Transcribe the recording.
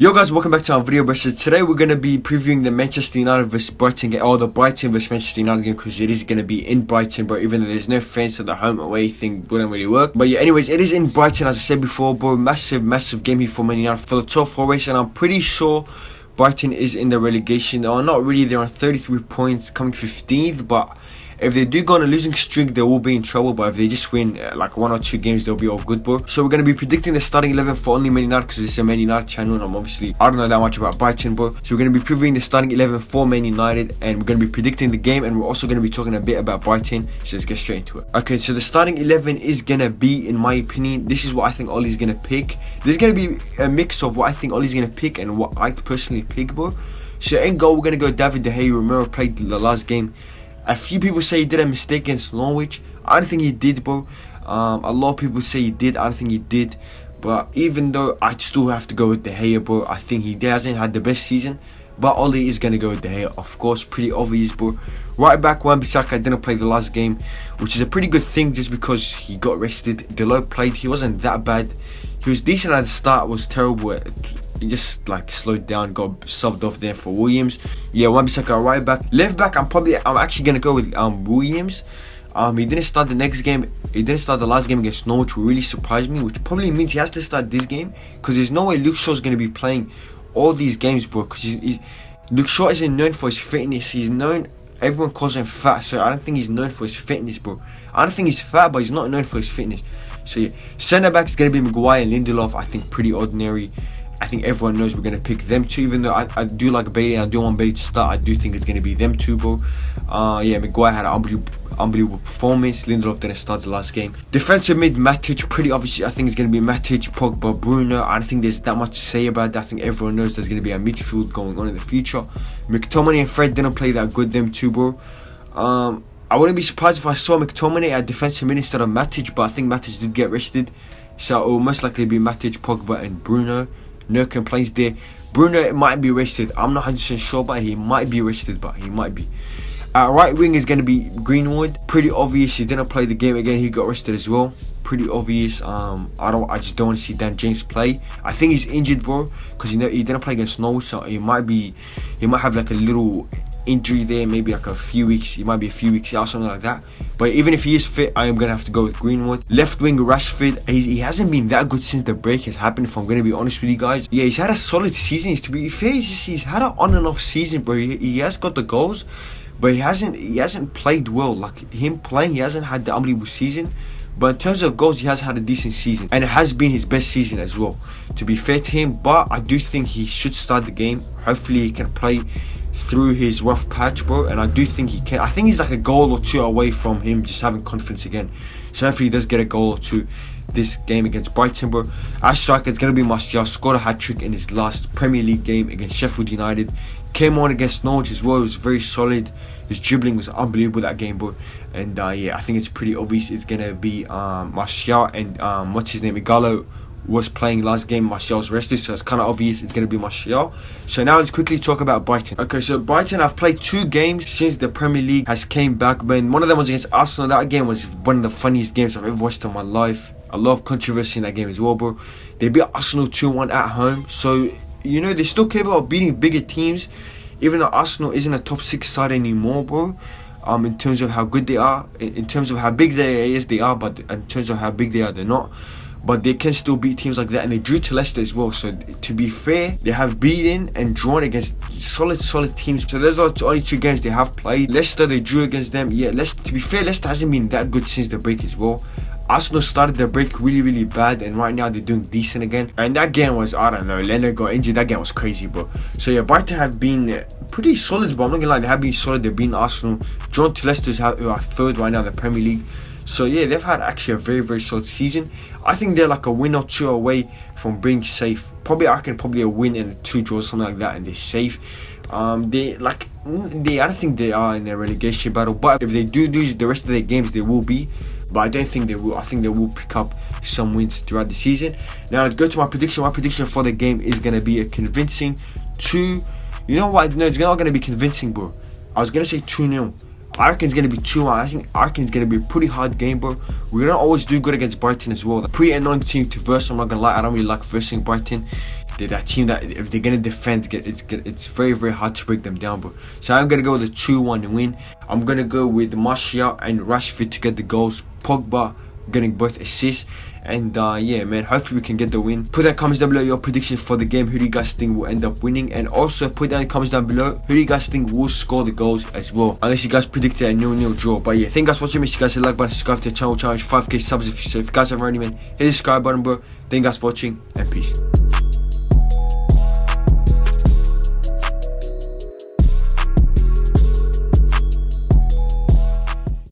Yo guys, welcome back to our video, bro. So today we're going to be previewing the Manchester United vs Brighton game, or the Brighton vs Manchester United game, because it is going to be in Brighton, bro. Even though there's no fans, so the home away thing wouldn't really work. But yeah, anyways, it is in Brighton, as I said before, bro. Massive game here for Man United for the top 4 race, and I'm pretty sure Brighton is in the relegation. Or not really, they're on 33 points, coming 15th, but if they do go on a losing streak, they will be in trouble. But if they just win like 1 or 2 games, they'll be all good, bro. So we're going to be predicting the starting 11 for only Man United, because it's a Man United channel, and I don't know that much about Brighton, bro. So we're going to be previewing the starting 11 for Man United, and we're going to be predicting the game, and we're also going to be talking a bit about Brighton. So let's get straight into it. Okay, so the starting 11 is going to be, in my opinion, this is what I think Ollie's going to pick. There's going to be a mix of what I think Ollie's going to pick and what I personally pick, bro. So in goal, we're going to go David De Gea. Romero played the last game. A few people say he did a mistake against Norwich. I don't think he did, bro. A lot of people say he did. I don't think he did. But even though I still have to go with De Gea, bro. I think he hasn't had the best season. But Ollie is going to go with De Gea, of course. Pretty obvious, bro. Right back, Wan-Bissaka didn't play the last game, which is a pretty good thing just because he got rested. Delo played. He wasn't that bad. He was decent at the start. Was terrible he just like slowed down, got subbed off there for Williams. Yeah, Wan-Bissaka right back. Left back, I'm actually gonna go with Williams. He didn't start the next game. He didn't start the last game against Norwich, which really surprised me, which probably means he has to start this game, because there's no way Luke Shaw's gonna be playing all these games, bro. Because Luke Shaw isn't known for his fitness. Everyone calls him fat, so I don't think he's known for his fitness, bro. I don't think he's fat, but he's not known for his fitness. So yeah, centre back is gonna be Maguire and Lindelof. I think pretty ordinary. I think everyone knows we're going to pick them two, even though I do like Bailey and I do want Bailey to start. I do think it's going to be them two, bro. Yeah, Maguire had an unbelievable performance. Lindelof didn't start the last game. Defensive mid, Matic, pretty obviously. I think it's going to be Matic, Pogba, Bruno. I don't think there's that much to say about that. I think everyone knows there's going to be a midfield going on in the future. McTominay and Fred didn't play that good, them two, bro. I wouldn't be surprised if I saw McTominay at defensive mid instead of Matic, but I think Matic did get rested. So it will most likely be Matic, Pogba and Bruno. No complaints there. Bruno, it might be rested. I'm not 100% sure, but he might be rested, but he might be. Right wing is going to be Greenwood. Pretty obvious. He didn't play the game again. He got rested as well. Pretty obvious. I just don't want to see Dan James play. I think he's injured, bro, because he didn't play against Norwich, so he might have like a little injury there, maybe like a few weeks. He might be a few weeks out, something like that. But even if he is fit, I am gonna have to go with Greenwood. Left wing Rashford, he hasn't been that good since the break has happened, if I'm gonna be honest with you guys. Yeah, he's had a solid season. To be fair, he's had an on and off season, bro. He has got the goals, but he hasn't played well. Like him playing, he hasn't had the unbelievable season. But in terms of goals, he has had a decent season, and it has been his best season as well, to be fair to him. But I do think he should start the game. Hopefully he can play through his rough patch, bro, and I do think he can. I think he's like a goal or two away from him just having confidence again. So hopefully he does get a goal or two this game against Brighton, bro. Our striker is going to be Martial. Scored a hat-trick in his last Premier League game against Sheffield United. Came on against Norwich as well. It was very solid. His dribbling was unbelievable that game, bro. And yeah, I think it's pretty obvious it's going to be Martial and what's his name, Igalo was playing last game. Martial's rested, so it's kind of obvious it's going to be Martial. So now let's quickly talk about Brighton. Okay, so Brighton, I've played 2 games since the Premier League has came back, but one of them was against Arsenal. That game was one of the funniest games I've ever watched in my life. A lot of controversy in that game as well, bro. They beat Arsenal 2-1 at home, so you know they're still capable of beating bigger teams, even though Arsenal isn't a top 6 side anymore, bro. In terms of how good they are, in terms of how big they are, but in terms of how big they are, they're not. But they can still beat teams like that, and they drew to Leicester as well. So to be fair, they have beaten and drawn against solid teams. So those are the only 2 games they have played. Leicester, they drew against them. Yeah, to be fair, Leicester hasn't been that good since the break as well. Arsenal started the break really bad, and right now they're doing decent again. And that game was, I don't know, Leonard got injured. That game was crazy, bro. So yeah, Brighton have been pretty solid, but I'm not gonna lie, they have been solid. They've been Arsenal, drawn to Leicester, who are 3rd right now in the Premier League. So yeah, they've had actually a very solid season. I think they're like a win or 2 away from being safe. Probably a win and 2 draws, something like that, and they're safe. I don't think they are in a relegation battle, but if they do lose the rest of their games, they will be. But I don't think they will. I think they will pick up some wins throughout the season. Now let's go to my prediction. My prediction for the game is gonna be a convincing 2. You know what? No, it's not gonna be convincing, bro. I was gonna say 2-0. I reckon it's going to be 2-1. I reckon it's going to be a pretty hard game, bro. We're going to always do good against Brighton as well. They're pretty annoying team to verse, I'm not going to lie. I don't really like versing Brighton. they're that team that if they're gonna defend, it's very, very hard to break them down, bro. So I'm gonna go with a 2-1 win. I'm gonna go with Martial and Rashford to get the goals. Pogba getting both assists. And yeah, man, hopefully we can get the win. Put that in the comments down below your predictions for the game. Who do you guys think will end up winning? And also put down in the comments down below who do you guys think will score the goals as well, unless you guys predicted a 0-0 draw. But yeah, thank you guys for watching. Make sure you guys hit the like button, subscribe to the channel, challenge 5k subs if you guys haven't already, man. Hit the subscribe button, bro. Thank you guys for watching, and peace.